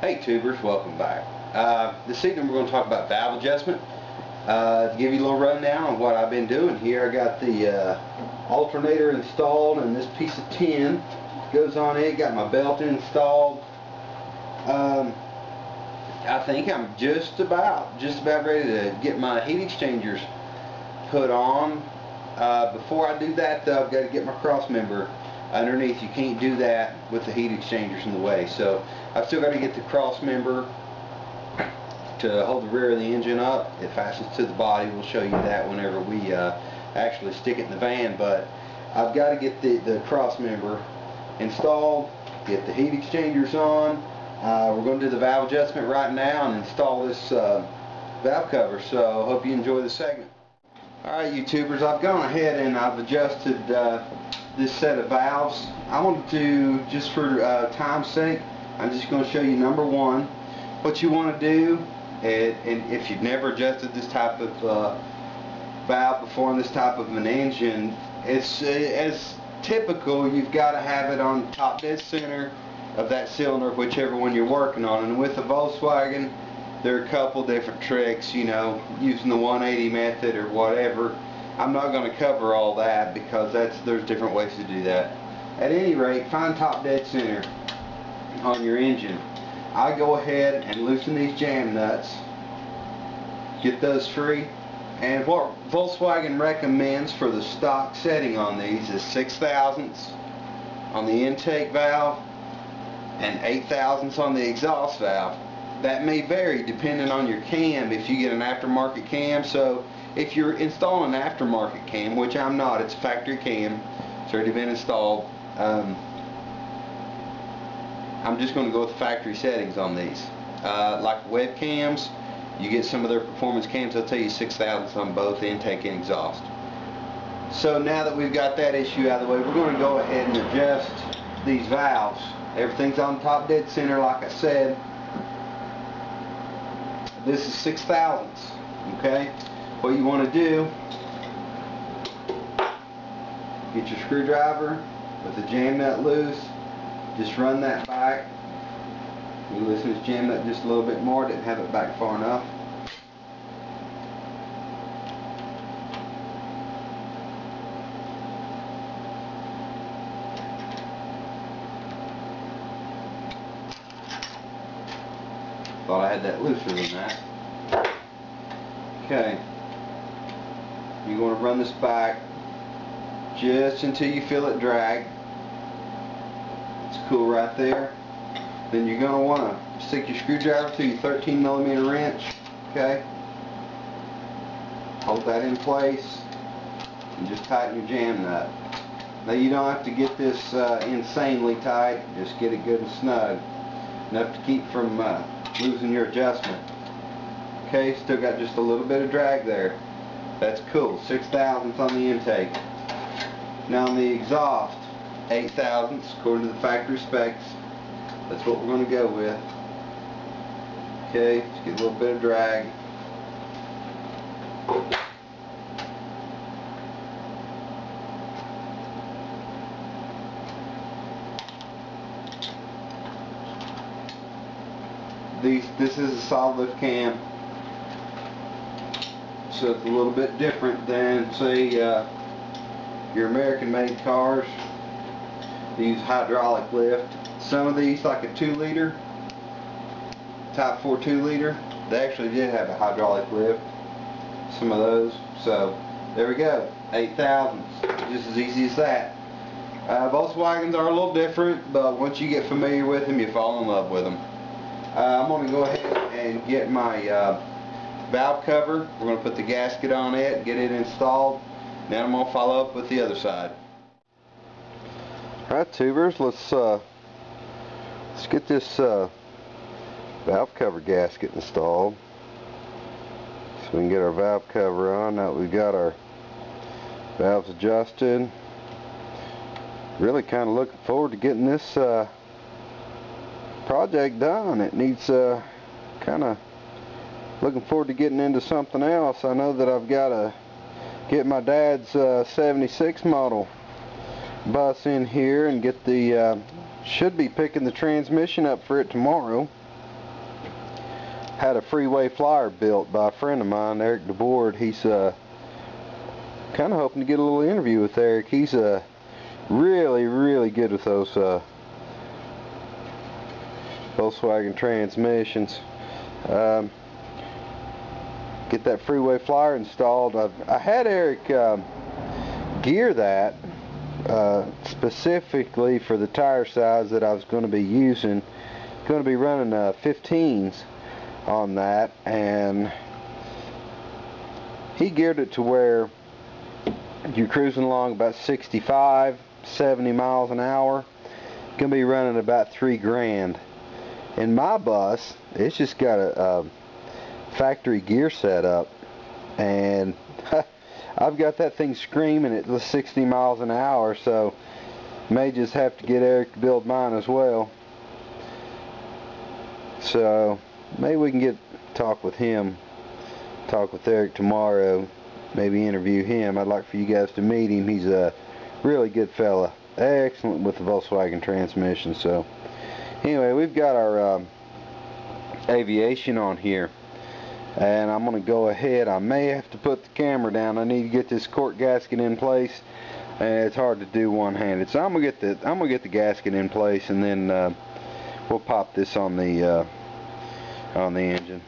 Hey tubers, welcome back. This evening we're going to talk about valve adjustment. To give you a little rundown on what I've been doing here, I got the alternator installed, and this piece of tin goes on it. Got my belt installed. I think I'm just about ready to get my heat exchangers put on. Before I do that though, I've got to get my cross member underneath. You can't do that with the heat exchangers in the way, so I've still got to get the cross member to hold the rear of the engine up. It fastens to the body. We'll show you that whenever we actually stick it in the van, but I've got to get the cross member installed, get the heat exchangers on. We're going to do the valve adjustment right now and install this valve cover, so hope you enjoy the segment. Alright YouTubers, I've gone ahead and I've adjusted this set of valves. I want to, just for time's sake, I'm just going to show you number one, what you want to do, and if you've never adjusted this type of valve before in this type of an engine, it's as typical, you've got to have it on top dead center of that cylinder, whichever one you're working on. And with the Volkswagen, there are a couple different tricks, you know, using the 180 method or whatever. I'm not going to cover all that because there's different ways to do that. At any rate, find top dead center on your engine. I go ahead and loosen these jam nuts, get those free, and what Volkswagen recommends for the stock setting on these is 6/1000ths on the intake valve and 8/1000ths on the exhaust valve. That may vary depending on your cam if you get an aftermarket cam. So if you're installing an aftermarket cam, which I'm not, it's a factory cam, it's already been installed, I'm just going to go with the factory settings on these. Like webcams, you get some of their performance cams, they'll tell you 6/1000ths on both intake and exhaust. So now that we've got that issue out of the way, we're going to go ahead and adjust these valves. Everything's on top dead center, like I said. This is 6/1000ths, okay? What you want to do, get your screwdriver with the jam nut loose, just run that back. You loosen this jam nut just a little bit more, didn't have it back far enough. Thought I had that looser than that. Okay. You're going to run this back just until you feel it drag. It's cool right there. Then you're going to want to stick your screwdriver through your 13mm wrench. Okay. Hold that in place and just tighten your jam nut. Now you don't have to get this insanely tight. Just get it good and snug, enough to keep from losing your adjustment. Okay, still got just a little bit of drag there. That's cool. 6/1000ths on the intake. Now on the exhaust, 8/1000ths according to the factory specs. That's what we're going to go with. Okay, just get a little bit of drag. This is a solid lift cam, so it's a little bit different than, say, your American-made cars. They use hydraulic lift. Some of these, like a 2-liter, Type 4 2-liter, they actually did have a hydraulic lift. Some of those. So there we go, 8/1000ths, just as easy as that. Volkswagens are a little different, but once you get familiar with them, you fall in love with them. I'm going to go ahead and get my valve cover. We're going to put the gasket on it, get it installed. Then I'm going to follow up with the other side. Alright tubers, let's get this valve cover gasket installed so we can get our valve cover on. Now that we've got our valves adjusted, really kind of looking forward to getting this project done. It needs kind of looking forward to getting into something else. I know that I've got to get my dad's 76 model bus in here and get the should be picking the transmission up for it tomorrow. had a Freeway Flyer built by a friend of mine, Eric DeBoard. He's kind of hoping to get a little interview with Eric. He's really good with those Volkswagen transmissions. Get that Freeway Flyer installed. I had Eric gear that specifically for the tire size that I was going to be using. Going to be running 15s on that, and he geared it to where you're cruising along about 65, 70 miles an hour. Going to be running about $3 grand. In my bus, it's just got a factory gear setup, and I've got that thing screaming at 60 miles an hour, so may just have to get Eric to build mine as well. So maybe we can talk with Eric tomorrow, maybe interview him. I'd like for you guys to meet him. He's a really good fella, excellent with the Volkswagen transmission. So anyway, we've got our aviation on here, and I'm going to go ahead. I may have to put the camera down. I need to get this cork gasket in place, and it's hard to do one-handed. So I'm gonna get the gasket in place, and then we'll pop this on the engine.